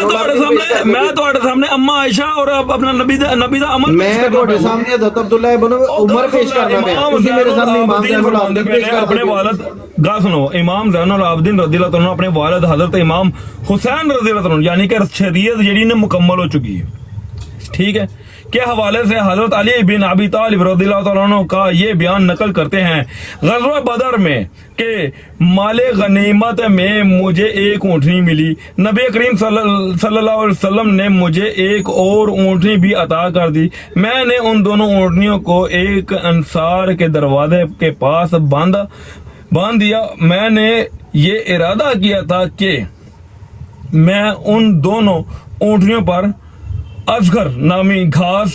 मैं ਤੁਹਾਡੇ ਸਾਹਮਣੇ अम्मा आयशा और अपना नबी दा अमल मैं ਤੁਹਾਡੇ ਸਾਹਮਣੇ हज़रत अब्दुल्लाह इब्न उमर पेश करना मैं ਤੁਸੀਂ ਮੇਰੇ ਸਾਹਮਣੇ इमाम ज़ैनुल आबिदीन पेश कर अपने वालिद गा सुनो इमाम ज़ैनुल आबिदीन रज़ियल्लाहु अन्हु अपने वालिद हज़रत इमाम हुसैन रज़ियल्लाहु अन्हु यानी कि शरीयत जेडी ने मुकम्मल हो चुकी है ठीक है के हवाले से हजरत अली बिन अबी तालिब रज़ियल्लाहु अन्हु का ये बयान नकल करते हैं ग़ज़वा बदर में कि माले गनीमत में मुझे एक ऊँटनी मिली, नबी करीम सल्लल्लाहु अलैहि वसल्लम ने मुझे एक और ऊँटनी भी अता कर दी। मैंने उन दोनों ऊँटनियों को एक अंसार के दरवाजे के पास बांध दिया। मैंने ये इरादा किया था कि मैं उन दोनों ऊँटनियों पर असगर नामी घास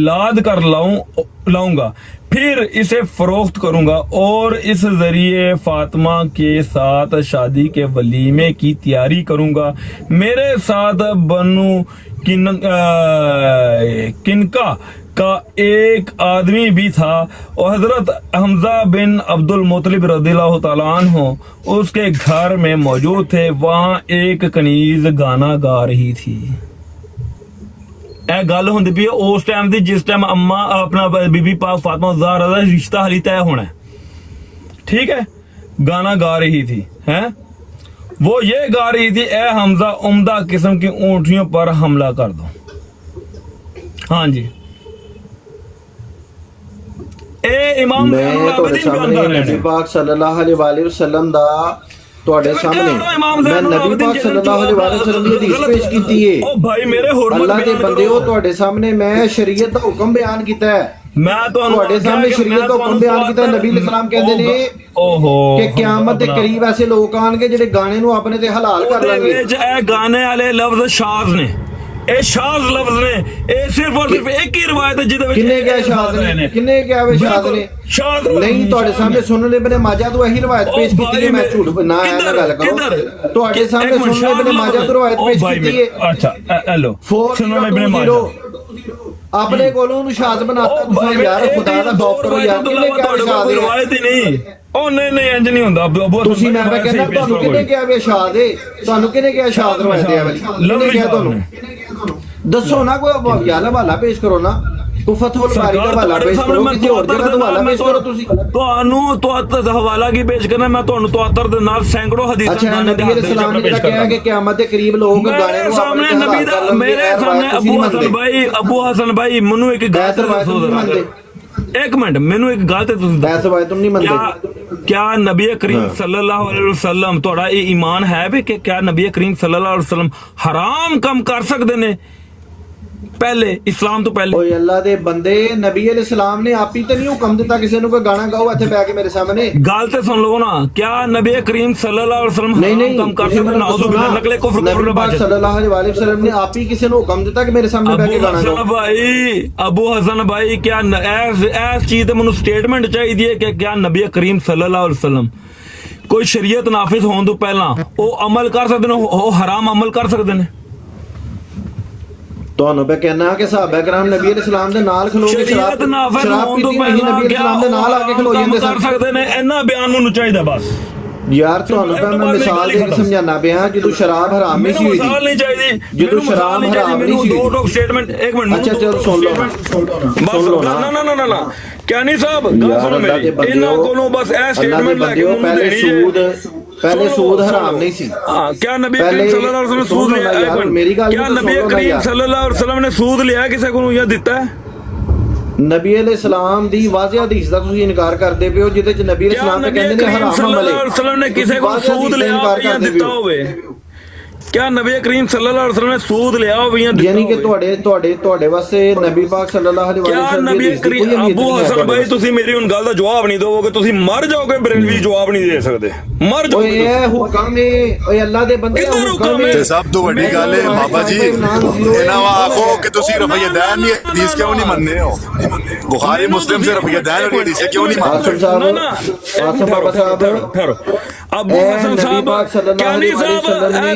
लाद कर लाऊंगा, फिर इसे फरोख्त करूंगा और इस जरिए फातिमा के साथ शादी के वलीमे की तैयारी करूंगा। मेरे साथ बनु किनका का एक आदमी भी था और हजरत हमजा बिन अब्दुल मुत्तलिब रज़ियल्लाहु ताला अन्हु उसके घर में मौजूद थे। वहाँ एक कनीज गाना गा रही थी। गल होंदी पई उस टाइम दी जिस टाइम अम्मा अपना बीबी पाक फातिमा ज़हरा दा रिश्ता हाली तय होना ठीक है, गाना गा रही थी हैं, वो ये गा रही थी ए हमजा उम्दा किस्म की ऊँटनियों पर हमला कर दो। हाँ जी ए इमाम नबी पाक सल्लल्लाहु अलैहि वसल्लम दा ਤੁਹਾਡੇ ਸਾਹਮਣੇ ਮੈਂ ਨਬी पाक सल्लल्लाहु अलैहि वसल्लम ਦੀ ਹਦੀਸ ਪੇਸ਼ ਕੀਤੀ ਹੈ। ओ भाई मेरे ਅੱਲਾਹ ਦੇ ਬੰਦਿਓ ਤੁਹਾਡੇ ਸਾਹਮਣੇ ਮੈਂ ਸ਼ਰੀਅਤ ਦਾ ਹੁਕਮ ਬਿਆਨ ਕੀਤਾ ਹੈ। मैं ਤੁਹਾਡੇ ਸਾਹਮਣੇ ਸ਼ਰੀਅਤ ਦਾ ਹੁਕਮ ਬਿਆਨ ਕੀਤਾ। ਨਬੀ ਇਸਲਾਮ ਕਹਿੰਦੇ ਨੇ ओहो ਕਿ ਕਿਆਮਤ ਦੇ ਕਰੀਬ ਐਸੇ ਲੋਕ ਆਣਗੇ ਜਿਹੜੇ ਗਾਣੇ ਨੂੰ ਆਪਣੇ ਤੇ ਹਲਾਲ ਕਰ ਲੈਣਗੇ। ਇਹ ਗਾਣੇ ਵਾਲੇ ਲਫ਼ਜ਼ ਸ਼ਾਜ਼ ਨੇ, ਇਹ ਸ਼ਾਜ਼ ਲਫ਼ਜ਼ ਨੇ, ਇਹ ਸਿਰਫ ਔਰ ਸਿਰਫ ਇੱਕ ਹੀ ਰਵਾਇਤ ਹੈ ਜਿਹਦੇ ਵਿੱਚ ਕਿੰਨੇ ਕਿਹਾ ਸ਼ਾਜ਼ ਨੇ, ਕਿੰਨੇ ਕਿਹਾ ਵੇ ਸ਼ਾਜ਼ ਨੇ। ਸ਼ਾਜ਼ ਨਹੀਂ ਤੁਹਾਡੇ ਸਾਹਮਣੇ ਸੁਣਨ ਇਬਨ ਮਾਜਾ ਤੋਂ ਇਹੀ ਰਵਾਇਤ ਪੇਸ਼ ਕੀਤੀ ਹੈ। ਮੈਂ ਝੂਠ ਨਾ ਇਹ ਗੱਲ ਕਰੋ। ਤੁਹਾਡੇ ਸਾਹਮਣੇ ਸੁਣਨ ਇਬਨ ਮਾਜਾ ਤੋਂ ਰਵਾਇਤ ਪੇਸ਼ ਕੀਤੀ ਹੈ। ਅੱਛਾ ਹੈਲੋ ਸੁਣਨ ਇਬਨ ਮਾਜਾ ਆਪਣੇ ਕੋਲੋਂ ਉਹਨੂੰ ਸ਼ਾਜ਼ ਬਣਾਤਾ ਤੁਸੀਂ ਯਾਰ ਖੁਦਾ ਦਾ ਖੌਫ ਕਰੋ ਯਾਰ। ਕਿੰਨੇ ਕਿਹਾ ਸ਼ਾਜ਼ ਹੈ ਰਵਾਇਤ ਹੀ ਨਹੀਂ ਉਹ ਨਹੀਂ ਇੰਜ ਨਹੀਂ ਹੁੰਦਾ ਤੁਸੀਂ ਮੈਂ ਕਹਿੰਦਾ ਤੁਹਾਨੂੰ ਕਿਹਨੇ ਕਿਹਾ ਵੇ ਸ਼ਾਜ਼ ਹੈ, ਤੁਹਾਨੂੰ ਕਿਹਨੇ ਕਿਹਾ ਸ਼ਾਜ਼ ਰਵਾਇਤ ਹੈ ਵਾਲੀ ਕਿਹਨੇ ਕਿਹਾ ਤੁਹਾਨੂੰ ਦੱਸੋ ਨਾ ਕੋਈ ਯਾਰ ਹਵਾਲਾ ਪੇਸ਼ ਕਰੋ ਨਾ ਤੂੰ ਫਤਹੁਲ ਬਾਰੀ ਦਾ ਹਵਾਲਾ ਪੇਸ਼ ਕਰੋ ਕਿਸੇ ਹੋਰ ਜਗ੍ਹਾ ਤੋਂ ਹਵਾਲਾ ਪੇਸ਼ ਕਰੋ। ਤੁਸੀਂ ਤੁਹਾਨੂੰ ਤੁਆਤਰ ਦਾ ਹਵਾਲਾ ਕੀ ਪੇਸ਼ ਕਰਨਾ ਮੈਂ ਤੁਹਾਨੂੰ ਤੁਆਤਰ ਦੇ ਨਾਲ ਸੈਂਕੜੋ ਹਦੀਸਾਂ ਅੱਛਾ ਨਬੀ ਇਸਲਾਮ ਨੇ ਕਿਹਾ ਕਿ ਕਿਆਮਤ ਦੇ ਕਰੀਬ ਲੋਕ ਗਾਣੇ ਨੂੰ ਆਪਣੇ ਨਬੀ ਦਾ ਮੇਰੇ ਸਾਹਮਣੇ ਅਬੂ ਹਸਨ ਭਾਈ ਮੈਨੂੰ ਇੱਕ ਗੱਲ ਦੱਸੋ एक मिनट मैनू एक गल ते क्या नबी करीम सल्लल्लाहु अलैहि वसल्लम थोड़ा ये ईमान है भी कि क्या नबी करीम सल्लल्लाहु अलैहि वसल्लम हराम कम कर सकते ने पहले इस्लाम तो पहले? ओए अल्लाह दे बंदे नबी इस्लाम ने आप ही ते नहीं हुक्म दिता किसी को गाना गाओ इत्थे बैठ के मेरे सामने। गल ते सुन लो ना, क्या नबी करीम सल्लल्लाहु अलैहि वसल्लम हराम कम कर सकते? नाउज़ु बिल्लाह नकले कुफ्र नबी पाक सल्लल्लाहु अलैहि वसल्लम ने आप ही किसी को हुक्म दिता कि मेरे सामने बैठ के गाना गाओ। भाई अबू हसन भाई क्या ऐस चीज ते मैनू स्टेटमेंट चाहिए है कि क्या नबी करीम सल्लल्लाहु अलैहि वसल्लम कोई शरीयत नाफिज होने तो पहला वो अमल कर सकते हैं, वो हराम अमल कर सकते हैं? ਤੁਹਾਨੂੰ ਮੈਂ ਕਹਿਣਾ ਕਿ ਸਹਾਬਾ ਕਿਰਾਮ ਨਬੀ ਇਸਲਾਮ ਦੇ ਨਾਲ ਖਲੋ ਕੇ ਸ਼ਰਾਬ ਪੀਤੀ ਨਹੀਂ, ਨਬੀ ਇਸਲਾਮ ਦੇ ਨਾਲ ਆ ਕੇ ਖਲੋ ਜਾਂਦੇ ਕਰ ਸਕਦੇ ਨੇ। ਇਹਨਾਂ ਬਿਆਨ ਨੂੰ ਚਾਹੀਦਾ ਬਸ ਯਾਰ ਤੁਹਾਨੂੰ ਮੈਂ ਮਿਸਾਲ ਦੇ ਕੇ ਸਮਝਾਣਾ ਪਿਆ ਜਦੋਂ ਸ਼ਰਾਬ ਹਰਾਮ ਨਹੀਂ ਸੀ ਹੋਈ। ਮਿਸਾਲ ਨਹੀਂ ਚਾਹੀਦੀ ਜਦੋਂ ਸ਼ਰਾਬ ਹਰਾਮ ਨਹੀਂ ਸੀ ਦੋ ਟੋਕ ਸਟੇਟਮੈਂਟ ਇੱਕ ਮਿੰਟ ਅੱਛਾ ਚਲ ਸੁਣ ਲਓ ਨਾ क्या नहीं साहब गल सुनो मेरी इन्हां कोलों बस ए स्टेटमेंट लेके मुंह देनी है। पहले सूद हराम नहीं सी। क्या नबी करीम सल्लल्लाहु अलैहि वसल्लम सूद लिया? क्या नबी करीम सल्लल्लाहु अलैहि वसल्लम ने सूद लिया किसी को या दिता है? नबी इस्लाम दी वाज़िह हदीस दा तुसीं इनकार करदे पियो जिहदे च नबी इस्लाम ने कहंदे ने हराम अमल है। वसल्लम ने किसी को सूद लिया या दिता होवे? क्या नबी करीम सल्लल्लाहु अलैहि वसल्लम ने सूद लिया हो या दिता? यानी कि ਤੁਹਾਡੇ ਵਾਸਤੇ ਨਬੀ ਪਾਕ ਸੱਲੱਲਾਹੁ ਅਲੈहि ਵਸੱਲਮ क्या नबी करीम अबू हसन भाई ਤੁਸੀਂ ਮੇਰੀ ਹੁਣ ਗੱਲ ਦਾ ਜਵਾਬ ਨਹੀਂ ਦੋਗੇ, ਤੁਸੀਂ ਮਰ ਜਾਓਗੇ, ਬਰੇਲਵੀ ਜਵਾਬ ਨਹੀਂ ਦੇ ਸਕਦੇ, ਮਰ ਜਾਓਗੇ। ਓਏ ਇਹ ਹੁਕਮ ਹੈ, ਓਏ ਅੱਲਾ ਦੇ ਬੰਦੇ ਹੁਕਮ ਹੈ। ਤੇ ਸਭ ਤੋਂ ਵੱਡੀ ਗੱਲ ਹੈ ਬਾਬਾ ਜੀ ਇਹਨਾਂ ਵਾ ਆਖੋ ਕਿ ਤੁਸੀਂ ਰਫੀਆ दैन ਨਹੀਂ ਹਦੀਸ ਕਿਉਂ ਨਹੀਂ ਮੰਨਦੇ ਹੋ? बुखारी मुस्लिम से रफीया दैन और हदीस क्यों नहीं मानते? आसम बाबा साहब अबू हसन साहब क्या नहीं साहब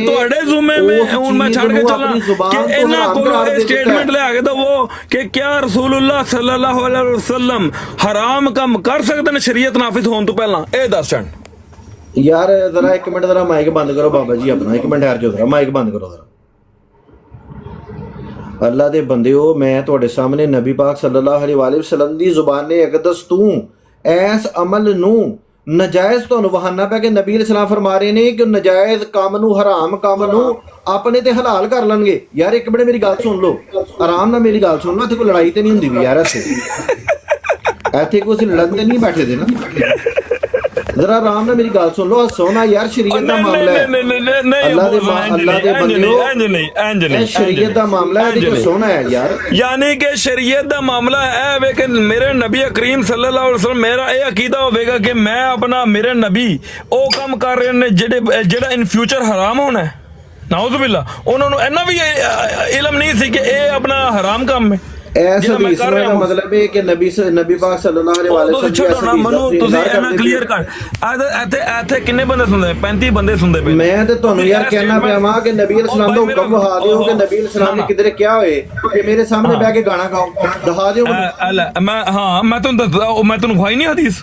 ਤੁਹਾਡੇ ਜ਼ੁਮੇ में ਹੁਣ ਮੈਂ ਛੱਡ ਕੇ ਚੱਲਾਂ ਕਿ ਇਹਨਾਂ ਕੋਲੋਂ ਇਹ ਸਟੇਟਮੈਂਟ ਲਿਆ ਕੇ ਦਵੋ ਕਿ क्या रसूलुल्लाह सल्लल्लाहु अलैहि वसल्लम हराम ਕੰਮ ਕਰ ਸਕਦੇ ਨੇ ਸ਼ਰੀਅਤ ਨਾਫਿਜ਼ ਹੋਣ ਤੋਂ ਪਹਿਲਾਂ? ਇਹ ਦੱਸ ਚੰਨ यार जरा एक मिनट जरा माइक बंद करो बाबा जी अपना, एक मिनट ठहर जाओ जरा, माइक बंद करो जरा। ਅੱਲਾ ਦੇ ਬੰਦਿਓ, ਮੈਂ ਤੁਹਾਡੇ ਸਾਹਮਣੇ ਨਬੀ ਪਾਕ ਸੱਲੱਲਾਹੁ ਅਲੈਹਿ ਵਸੱਲਮ ਦੀ ਜ਼ੁਬਾਨੇ ਅਕਦਸ ਤੋਂ ਐਸ ਅਮਲ ਨੂੰ ਨਜਾਇਜ਼ ਤੁਹਾਨੂੰ ਬਹਾਨਾ ਪਿਆ ਕਿ ਨਬੀ ਅਲੈਹਿਸਲਾਮ ਫਰਮਾ ਰਹੇ ਨੇ ਕਿ ਨਜਾਇਜ਼ ਕੰਮ ਨੂੰ, ਹਰਾਮ ਕੰਮ ਨੂੰ ਆਪਣੇ ਤੇ ਹਲਾਲ ਕਰ ਲੈਣਗੇ। ਯਾਰ ਇੱਕ ਮਿੰਟ ਮੇਰੀ ਗੱਲ ਸੁਣ ਲਓ, ਆਰਾਮ ਨਾਲ ਮੇਰੀ ਗੱਲ ਸੁਣ ਲਓ। ਇੱਥੇ ਕੋਈ ਲੜਾਈ ਤੇ ਨਹੀਂ ਹੁੰਦੀ ਵੀ ਯਾਰ, ਇੱਥੇ ਕੋਈ ਅਸੀਂ ਲੜਨ ਤੇ ਨਹੀਂ ਬੈਠੇ ਦੇ ਨਾ। जरा आराम ਨਾਲ ਮੇਰੀ ਗੱਲ ਸੁਣ ਲਓ। ਸੋਨਾ ਯਾਰ ਸ਼ਰੀਅਤ ਦਾ ਮਾਮਲਾ ਹੈ। ਅੱਲਾ ਦੇ ਬੰਦਿਓ, ਇਹ ਸ਼ਰੀਅਤ ਦਾ ਮਾਮਲਾ ਹੈ, ਇਹਦੇ ਸੋਨਾ ਹੈ ਯਾਰ। यानी कि शरीयत दा मामला है वे कि मेरे नबी करीम सल्लल्लाहु अलैहि वसल्लम मेरा ये अकीदा होवेगा कि मैं अपना मेरे नबी ओ काम कर रहे ने जेड़ा इन फ्यूचर हराम होना है। नाउज़ बिल्ला, उन्होंने इन्ना भी इल्म नहीं सी कि ये अपना हराम काम है। ਐਸ ਹਦੀਸ ਦਾ ਮਤਲਬ ਹੈ ਕਿ ਨਬੀ ਪਾਕ ਸੱਲੱਲਾਹੁ ਅਲੈਹਿ ਵਸੱਲਮ ਮਨੂ ਤੁਸੀਂ ਇਹਨਾਂ ਕਲੀਅਰ ਕਰ। ਇੱਥੇ ਕਿੰਨੇ ਬੰਦੇ ਸੁਣਦੇ? 35 ਬੰਦੇ ਸੁਣਦੇ ਪਏ। ਮੈਂ ਤੇ ਤੁਹਾਨੂੰ ਯਾਰ ਕਹਿਣਾ ਪਿਆ ਵਾਂ ਕਿ ਨਬੀ ਅਲੈਹਿਸਲਾਮ ਦਾ ਹੁਕਮ ਵਹਾ ਦਿਓ ਕਿ ਨਬੀ ਅਲੈਹਿਸਲਾਮ ਨੇ ਕਿਧਰੇ ਕਿਹਾ ਹੋਏ ਕਿ ਮੇਰੇ ਸਾਹਮਣੇ ਬਹਿ ਕੇ ਗਾਣਾ ਗਾਓ, ਦਿਖਾ ਦਿਓ। ਮੈਂ ਤੁਹਾਨੂੰ ਵਿਖਾਈ ਨਹੀਂ ਹਦੀਸ,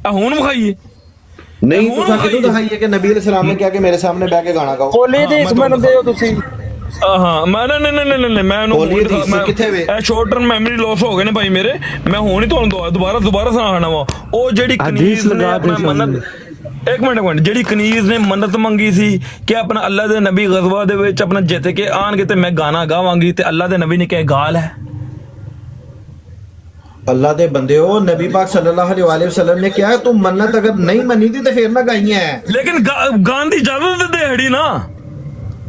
ਹੁਣ ਵਿਖਾਈਏ। ਨਹੀਂ ਤੁਸੀਂ ਕਿਦੋਂ ਦਿਖਾਈਏ ਕਿ ਨਬੀ ਅਲੈਹਿਸਲਾਮ ਨੇ ਕਿਹਾ ਕਿ ਮੇਰੇ ਸਾਹਮਣੇ ਬਹਿ ਕੇ ਗਾਣਾ ਗਾਓ? ਹੋਲੀ ਦੀ ਇਸਮਤ ਦਿਓ ਤੁਸੀਂ। ਹਾਂ ਮੈਂ ਨਹੀਂ ਮੈਂ ਉਹਨੂੰ ਸ਼ਾਰਟ ਟਰਮ ਮੈਮਰੀ ਲਾਸ ਹੋ ਗਏ ਨੇ ਭਾਈ ਮੇਰੇ। ਮੈਂ ਹੁਣ ਹੀ ਤੁਹਾਨੂੰ ਦੁਬਾਰਾ ਸੁਣਾਉਣਾ ਵਾ ਉਹ ਜਿਹੜੀ ਕਨੀਜ਼ ਨੇ ਆਪਣਾ ਮੰਨਤ। ਇੱਕ ਮਿੰਟ ਜਿਹੜੀ ਕਨੀਜ਼ ਨੇ ਮੰਨਤ ਮੰਗੀ ਸੀ ਕਿ ਆਪਣਾ ਅੱਲਾ ਦੇ ਨਬੀ ਗਜ਼ਵਾ ਦੇ ਵਿੱਚ ਆਪਣਾ ਜਿੱਤ ਕੇ ਆਣਗੇ ਤੇ ਮੈਂ ਗਾਣਾ ਗਾਵਾਂਗੀ, ਤੇ ਅੱਲਾ ਦੇ ਨਬੀ ਨੇ ਕਿਹਾ ਗਾਲ ਹੈ। अल्लाह दे बंदे हो, नबी पाक सल्लल्लाहु अलैहि वसल्लम ने क्या है, तुम मन्नत अगर नहीं मनी थी तो फिर ना गाइयां है। लेकिन गान दी इजाजत दे हड़ी ना।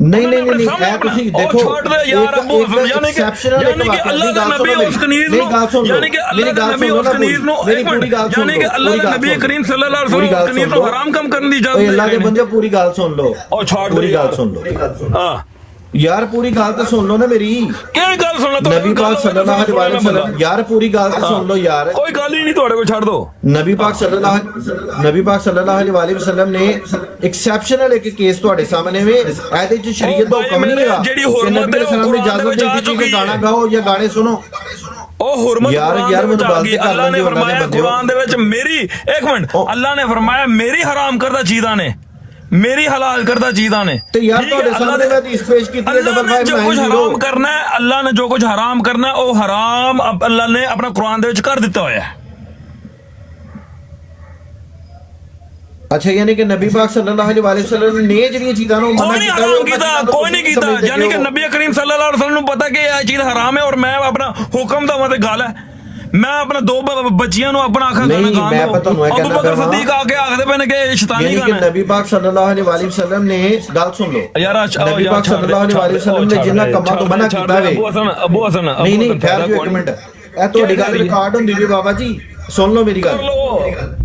नहीं है तुसी देखो छोड़ दे यार अबू यानी कि अल्लाह दा नबी उस कनीज नु यानी कि अल्लाह दा नबी उस कनीज नु यानी कि अल्लाह दा नबी करीम सल्लल्लाहु अलैहि वसल्लम कनीज नु हराम काम करने दी इजाजत। अल्लाह दे बंदे पूरी गल सुन लो, और छोड़ पूरी गल सुन लो। हां यार पूरी गल तो सुन लो ना मेरी। क्या गल सुनना? तो नबी पाक सल्लल्लाहु अलैहि वसल्लम यार पूरी गल तो सुन लो यार। कोई गल ही नहीं थोड़े को छोड़ दो। नबी पाक सल्लल्लाहु अलैहि वसल्लम ने एक्सेप्शनल एक केस ਤੁਹਾਡੇ ਸਾਹਮਣੇ ਵੇ ਇਹਦੇ ਚ ਸ਼ਰੀਅਤ ਦਾ ਹੁਕਮ ਨਹੀਂ ਹੈਗਾ ਕਿ ਨਬੀ ਸल्लल्लाहु ने इजाजत दे दी कि गाना गाओ या गाने सुनो। ਉਹ ਹੁਰਮਤ यार मैं तो गलती कर अल्लाह ने फरमाया कुरान दे ਵਿੱਚ मेरी एक मिनट अल्लाह ने फरमाया मेरी हराम करदा चीज़ां ने मेरी हलाल करदा चीज़ां ने। तो यार ਤੁਹਾਡੇ ਸਾਹਮਣੇ ਮੈਂ ਹਦੀਸ ਪੇਸ਼ ਕੀਤੀ है 5590। जो कुछ हराम करना है अल्लाह ने जो कुछ हराम करना है वो हराम अल्लाह ने अपना कुरान दे ਵਿੱਚ कर ਦਿੱਤਾ ਹੋਇਆ है। अच्छा यानी कि नबी पाक सल्लल्लाहु अलैहि वसल्लम ने ਜਿਹੜੀਆਂ ਚੀਜ਼ਾਂ ਨੂੰ मना ਕੀਤਾ कोई नहीं कीता यानी कि नबी करीम सल्लल्लाहु अलैहि वसल्लम ਨੂੰ ਪਤਾ ਕਿ ਇਹ ਚੀਜ਼ ਹਰਾਮ ਹੈ और मैं अपना हुक्म ਦਾ ਮਤੇ ਗੱਲ ਹੈ। मैं अपना दो बच्चियों ਨੂੰ ਆਪਣਾ ਆਖਾ ਗਾਣਾ ਗਾਣ ਦੋ। अबू बकर सिद्दीक आके आखਦੇ ਪਏ ਨੇ ਕਿ ਸ਼ੈਤਾਨੀ ਗਾਣਾ है। नबी पाक सल्लल्लाहु अलैहि वसल्लम ने ਗੱਲ ਸੁਣ ਲਓ यार नबी पाक सल्लल्लाहु अलैहि वसल्लम ने ਜਿੰਨਾ ਕੰਮਾਂ ਤੋਂ ਮਨਾ ਕੀਤਾ ਵੇ। अबू हसन नहीं ठहर जाओ एक मिनट, ਇਹ ਤੁਹਾਡੀ ਗੱਲ ਰਿਕਾਰਡ ਹੁੰਦੀ ਵੀ ਬਾਬਾ ਜੀ ਸੁਣ ਲਓ ਮੇਰੀ ਗੱਲ।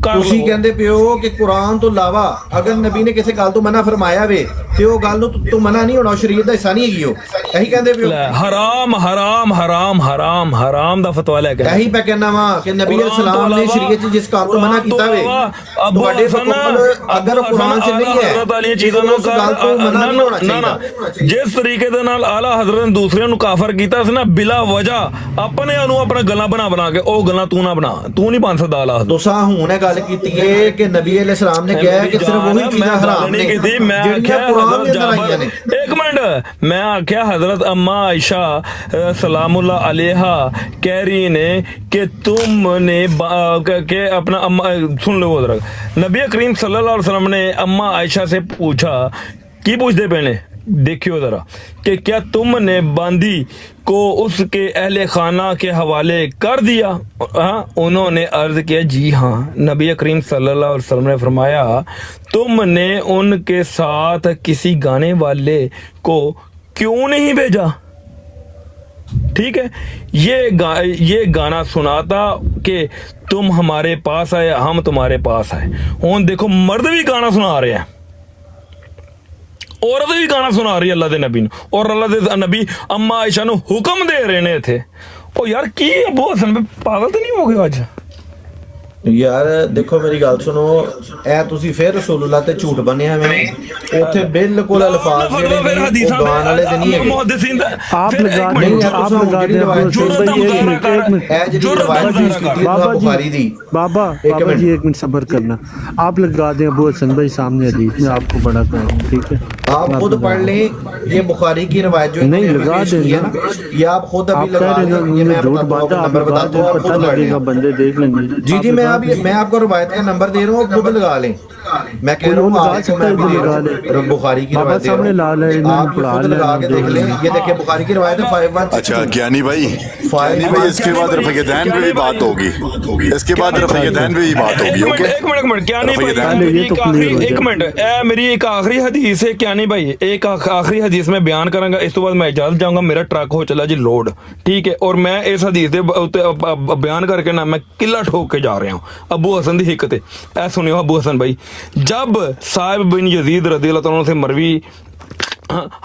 ਤੁਸੀਂ ਕਹਿੰਦੇ ਪਿਓ ਕਿ ਕੁਰਾਨ ਤੋਂ ਇਲਾਵਾ ਅਗਰ ਨਬੀ ਨੇ ਕਿਸੇ ਗੱਲ ਤੋਂ ਮਨਾ ਫਰਮਾਇਆ ਵੇ ਤੇ ਉਹ ਗੱਲ ਨੂੰ ਤੂੰ ਮਨਾ ਨਹੀਂ ਹੋਣਾ, ਸ਼ਰੀਅਤ ਦਾ ਹਿੱਸਾ ਨਹੀਂ ਹੈਗੀ ਉਹ। ਇਹੀ ਕਹਿੰਦੇ ਪਿਓ ਹਰਾਮ ਹਰਾਮ ਹਰਾਮ ਹਰਾਮ ਹਰਾਮ ਦਾ ਫਤਵਾ ਲੈ ਕੇ ਇਹੀ ਮੈਂ ਕਹਿੰਦਾ ਵਾਂ ਕਿ ਨਬੀ ਅਲੈਹਿਸਲਾਮ ਨੇ ਸ਼ਰੀਅਤ 'ਚ ਜਿਸ ਕੰਮ ਤੋਂ ਮਨਾ ਕੀਤਾ ਵੇ ਤੁਹਾਡੇ ਅਗਰ ਕੁਰਾਨ 'ਚ ਨਹੀਂ ਹੈ ਵਾਲੀਆਂ ਚੀਜ਼ਾਂ ਨੂੰ ਗੱਲ ਤੋਂ ਮਨਾ ਨਹੀਂ ਹੋਣਾ ਚਾਹੀਦਾ। ਜਿਸ ਤਰੀਕੇ ਦੇ ਨਾਲ ਆਲਾ ਹਜ਼ਰਤ ਨੇ ਦੂਸਰਿਆਂ ਨੂੰ ਕਾਫਰ ਕੀਤਾ ਸੀ ਨਾ ਬਿਲਾ ਵਜ੍ਹਾ ਆਪਣੇ ਨੂੰ ਆਪਣਾ ਗੱਲਾਂ ਬਣਾ ਕੇ ਉਹ ਗੱਲਾਂ ਤੂੰ ਨਾ ਬਣਾ, ਤੂੰ ਨਹੀਂ ਬਣ ਸਕਦਾ ਆਲਾ। ਤੁਸੀਂ ਹੁਣ ਇਹ ਗੱਲ ਕੀਤੀ ਹੈ ਕਿ ਨਬੀ ਅਲੈਹਿਸਲਾਮ ਨੇ ਕਿਹਾ ਕਿ ਸਿਰਫ ਉਹੀ ਚੀਜ਼ਾਂ ਹਰਾਮ ਨੇ ਜਿਹੜੀਆਂ ਕੁਰਾਨ ਦੇ ਅੰਦਰ ਆਈਆਂ ਨੇ। एक मिनट मैं आख्या हजरत अम्मा आयशा सलामुल्लाह अलैहा कह रही ने कि तुमने के अपना अम्मा सुन लो उधर नबी करीम सल्लल्लाहु अलैहि वसल्लम ने अम्मा आयशा से पूछा की पूछते पे ने देखियो जरा कि क्या तुमने बांदी को उसके अहले खाना के हवाले कर दिया? हाँ उन्होंने अर्ज किया जी हाँ। नबी करीम सल्लल्लाहु अलैहि वसल्लम ने फरमाया तुमने उनके साथ किसी गाने वाले को क्यों नहीं भेजा? ठीक है, ये गाना सुनाता कि तुम हमारे पास आए हम तुम्हारे पास आए। हुण देखो मर्द भी गाना सुना रहे हैं, औरत भी गाना सुना रही है अल्लाह दे नबी नूं, और अल्लाह दे नबी अम्मा आयशा नूं हुक्म दे रहे ने इत्थे। ओ यार की अबू हसन पागल तो नहीं हो गए अज? यार देखो मेरी गल सुनो, ए तुसी फिर रसूलुल्लाह ते झूठ बनिया वे ओथे बिल्कुल अल्फाज जेडे ने गान वाले ते नहीं है। मुहद्दिसीन आप लगा दे बाबा जी एक मिनट सब्र करना। आप लगा दें अबू हसन भाई सामने हदीस में आपको बड़ा करूं, ठीक है। आप खुद पढ़ लें, ये बुखारी की रवायत जो नहीं, इन्होंने लगा पेश की है ना, ये आप खुद अभी आप कह लगा रहे लें। ये हैं मैं झूठ बताता बात हूँ, है, नंबर बताता हूँ, आप पता खुद पढ़ लगेगा, लें। बंदे देख लेंगे। जी जी, मैं आपको रवायत का नंबर दे रहा हूँ, खुद लगा लें। मैं कह रहा हूँ लगा आपको, सकता है, मैं भी लगा दे ले। रहा हूँ, बुखारी की बाबा रवायत दे रहा सामने ला ले, हूँ, इन्होंने आप ये पढ़ा खुद लेना, लगा के देख लें। ये देखिए बुखारी की रवायत है 5162। अच्छा ज्ञानी भाई, इसके बाद रफ़ी दैन पे भी बात होगी, इसके बाद रफ़ी दैन पे भी बात होगी। ओके एक मिनट क्या नहीं भाई, पहले ये तो clear हो एक जाए। मिनट, मेरी एक आखिरी हदीस है क्या नहीं भाई, एक आखिरी हदीस में बयान करांगा, इस तो बाद मैं इजाजत जाऊंगा, मेरा ट्रक हो चला जी लोड, ठीक है। और मैं इस हदीस दे बयान करके ना मैं किला ठोक के जा रहा हूँ। अबू हसन दी हिकत है, ऐ सुनियो अबू हसन भाई, जब साहिब बिन यजीद रज़ियल्लाहु अन्हु से मरवी,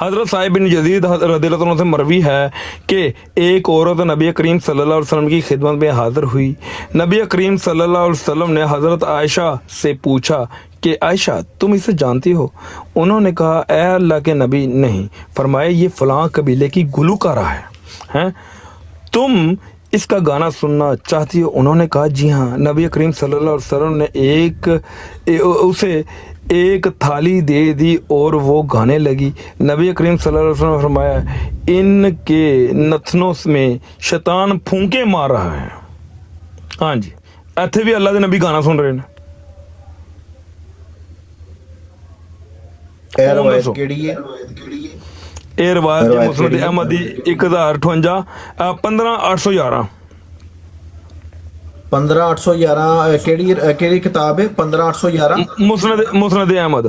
हजरत साहिब बिन यजीद रज़ियल्लाहु अन्हु से मरवी है कि एक औरत नबी करीम सल्लल्लाहु अलैहि वसल्लम की खिदमत में हाजिर हुई। नबी करीम सल्लल्लाहु अलैहि वसल्लम ने हजरत आयशा से पूछा कि आयशा तुम इसे जानती हो? उन्होंने कहा ए अल्लाह के नबी नहीं। फरमाया ये फलां कबीले की गुलूकारा है, तुम इसका गाना सुनना चाहती हो? उन्होंने कहा जी हाँ। नबी करीम सल्लल्लाहु अलैहि वसल्लम ने उसे एक थाली दे दी और वो गाने लगी। नबी करीम सल्लल्लाहु अलैहि वसल्लम ने फरमाया इनके नथनों में शैतान फूंके मार रहा है। हाँ जी, इत्थे भी अल्लाह के नबी गाना सुन रहे हैं। ਇਹ ਰਵਾਇਤ ਕਿਹੜੀ ਹੈ? ਇਹ ਰਵਾਇਤ ਰਵਾਇਤ ਮੁਸਨਦ ਕਿਹੜੀ ਹੈ? ਅਹਿਮਦ ਦੀ 1058 15811 15811 ਕਿਹੜੀ ਕਿਤਾਬ ਹੈ? 15811 मुस्नद अहमद।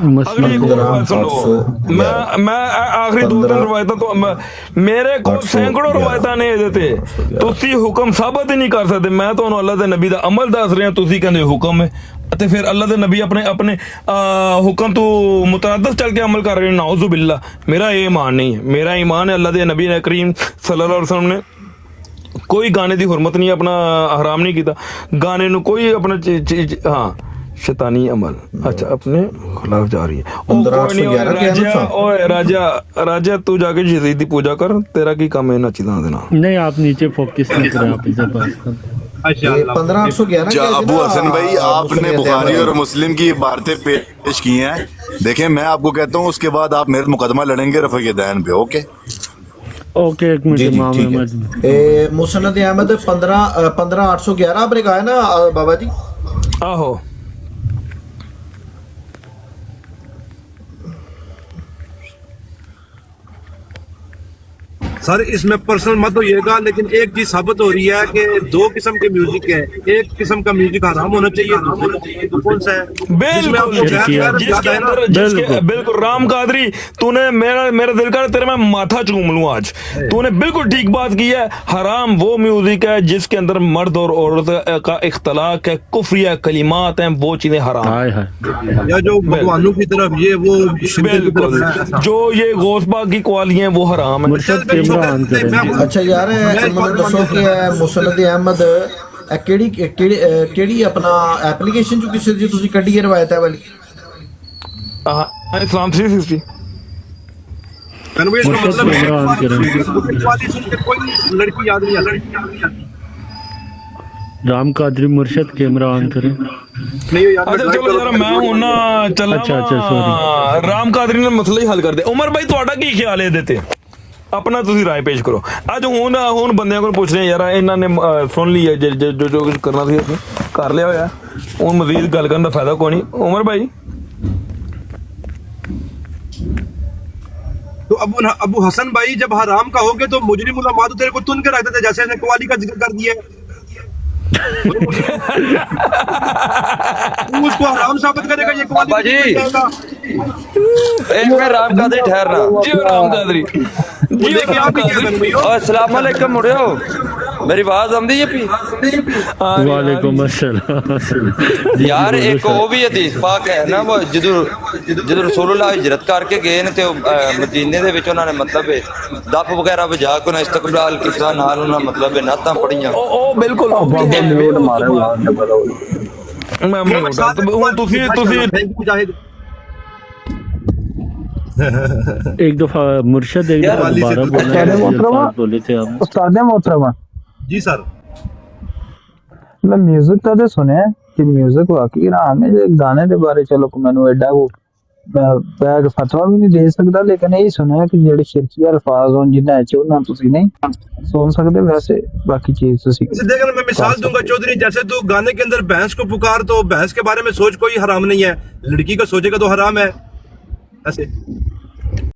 अगली एक और रवायत सुन लो। मैं आखिरी 2-3 रवायतां तो मेरे को सैकड़ों रवायतां ने देते, ਤੁਸੀਂ ਹੁਕਮ ਸਾਬਤ ਹੀ ਨਹੀਂ ਕਰ ਸਕਦੇ। ਮੈਂ ਤੁਹਾਨੂੰ ਅੱਲਾਹ ਦੇ ਨਬੀ ਦਾ ਅਮਲ ਦੱਸ ਰਿਹਾ, ਤੁਸੀਂ ਕਹਿੰਦੇ ਹੁਕਮ ਹੈ, ਅਤੇ ਫਿਰ ਅੱਲਾਹ ਦੇ ਨਬੀ ਆਪਣੇ ਹੁਕਮ ਤੋਂ ਮੁਤਅੱਦਦ ਚੱਲ ਕੇ ਅਮਲ ਕਰ ਰਹੇ ਨੇ। ਨਾਉਜ਼ੁ ਬਿल्ला, ਮੇਰਾ ਇਹ ਈਮਾਨ ਨਹੀਂ ਹੈ। ਮੇਰਾ ਈਮਾਨ ਹੈ ਅੱਲਾਹ ਦੇ ਨਬੀ ਨੇ ਕਰੀਮ ਸੱਲੱਲਾਹੁ अलैहि वसल्लम ने कोई गाने की हुरमत नहीं, अपना हराम नहीं किया गाने नु, कोई अपना हाँ शैतानी अमल अच्छा अपने खिलाफ जा रही है। ओ कोई नहीं, राजा तू जाके यजीद दी पूजा कर, तेरा की काम है ना चीज़ों देना। नहीं आप नीचे फोकस नहीं करें, आप इसे पास कर। 15811 अबू हसन भाई, आपने बुखारी और मुस्लिम की इबारतें पेश की हैं। देखें मैं आपको कहता हूँ, उसके बाद आप मेरे मुकदमा लड़ेंगे रफ़ी दैन पे। ओके ओके एक जी मिनट जी इमाम ठीक अहमद। है। मुसनद अहमद 15811 आपने कहा है ना बाबा जी? आहो सर इसमें पर्सनल मत होइएगा, लेकिन एक चीज साबित हो रही है कि 2 किस्म के म्यूजिक है। एक किस्म का म्यूजिक हराम होना चाहिए, तो कौन सा है? जिसमें आपको जिसके अंदर बिल्कुल राम कादरी, तूने मेरा दिल कर तेरे मैं माथा चूम लूं आज। तूने बिल्कुल ठीक बात की है। हराम वो म्यूजिक है जिसके अंदर मर्द और औरत का इख्तलाक है, कुफ्रिया कलिमात हैं, वो चीजें हराम हाय हाय, या जो भगवानों की तरफ ये वो शिरक की तरफ है। जो ये गौसबा की क्वालियां हैं वो हराम है। मुर्शद के इमरान करें। अच्छा यार ਮੈਨੂੰ ਦੱਸੋ ਕਿ ਮੁਸਨਦ ਅਹਿਮਦ ਕਿਹੜੀ ਆਪਣਾ ਐਪਲੀਕੇਸ਼ਨ ਚ ਕਿਸੇ ਦੀ ਤੁਸੀਂ ਕੱਢੀ ਹੈ ਰਵਾਇਤ ਹੈ वाली? इस्लाम 360 कन्वे इसका मुर्शद मतलब के है इमरान करें। वाली सुन के कोई लड़की याद नहीं आती। राम कादरी मुर्शद के इमरान करें। नहीं यार, अच्छा चलो यार मैं ਹੁਣ ਨਾ ਚੱਲਾਂ। अच्छा, sorry। ਰਾਮ ਕਾਦਰੀ ਨੇ ਮਸਲਾ ਹੀ ਹੱਲ ਕਰ ਦੇ। ਉਮਰ ਭਾਈ ਤੁਹਾਡਾ ਕੀ ਖਿਆਲ ਹੈ ਇਹਦੇ ਤੇ? ਆਪਣਾ ਤੁਸੀਂ ਰਾਏ ਪੇਸ਼ ਕਰੋ। ਅੱਜ ਹੁਣ ਬੰਦਿਆਂ ਕੋਲ ਪੁੱਛ ਰਹੇ ਯਾਰ, ਇਹਨਾਂ ਨੇ ਸੁਣ ਲਈ ਹੈ ਜੋ ਕੁਝ ਕਰਨਾ ਸੀ ਅਸੀਂ ਕਰ ਲਿਆ ਹੋਇਆ, ਹੁਣ ਮਜ਼ੀਦ ਗੱਲ ਕਰਨ ਦਾ ਫਾਇਦਾ ਕੋਈ ਨਹੀਂ। ਉਮਰ ਭਾਈ तो अबू हसन भाई, जब हराम का होगे तो मुजरिम उलमा तो तेरे को तुन के रख देते, जैसे इसने कवाली का जिक्र कर दिया है। तू उसको हराम साबित करेगा, ये कवाली बाबा जी। एक में राम कादरी ठहरना जी, राम कादरी जी, लेके राम आप ही क्या कादरी। और अस्सलाम वालेकुम मुड़ियो, मेरी आवाज आंदी है पी? वालेकुम अस्सलाम। यार एक वो भी हदीस पाक है ना, वो ਜਦੋਂ रसूलुल्लाह हिजरत करके गए ने ते मदीने ਦੇ ਵਿੱਚ ਉਹਨਾਂ ਨੇ ਮਤਲਬ ਦਫ ਵਗੈਰਾ ਵਜਾ ਕੇ ਉਹਨਾਂ ਇਸਤਕਬਾਲ ਕੀਤਾ, ਨਾਲ ਉਹਨਾਂ ਮਤਲਬ ਨਾਤਾਂ ਪੜੀਆਂ। ਉਹ ਬਿਲਕੁਲ ਮੈਂ ਹੁਣ ਤੁਸੀਂ मुजाहिद एक दफा मुर्शद एक दफा वाली से दोबारा तो बोला है, जो अल्फाज बोले थे आप। उस्ताद मोहतरमा, जी सर। मैं म्यूजिक का तो सुने कि म्यूजिक वाकई ना हमें एक गाने के बारे चलो को मैंने एडा को बैग फतवा भी नहीं दे सकता, लेकिन यही सुना है कि जेडे शिरकी अल्फाज हों जिन्हें च उन्हें तुसी नहीं सुन सकते, वैसे बाकी चीज तुसी जैसे देखना मैं मिसाल दूंगा चौधरी, जैसे तू गाने के अंदर भैंस को पुकार, तो भैंस के बारे में सोच कोई हराम नहीं है, लड़की को सोचेगा तो हराम है ऐसे।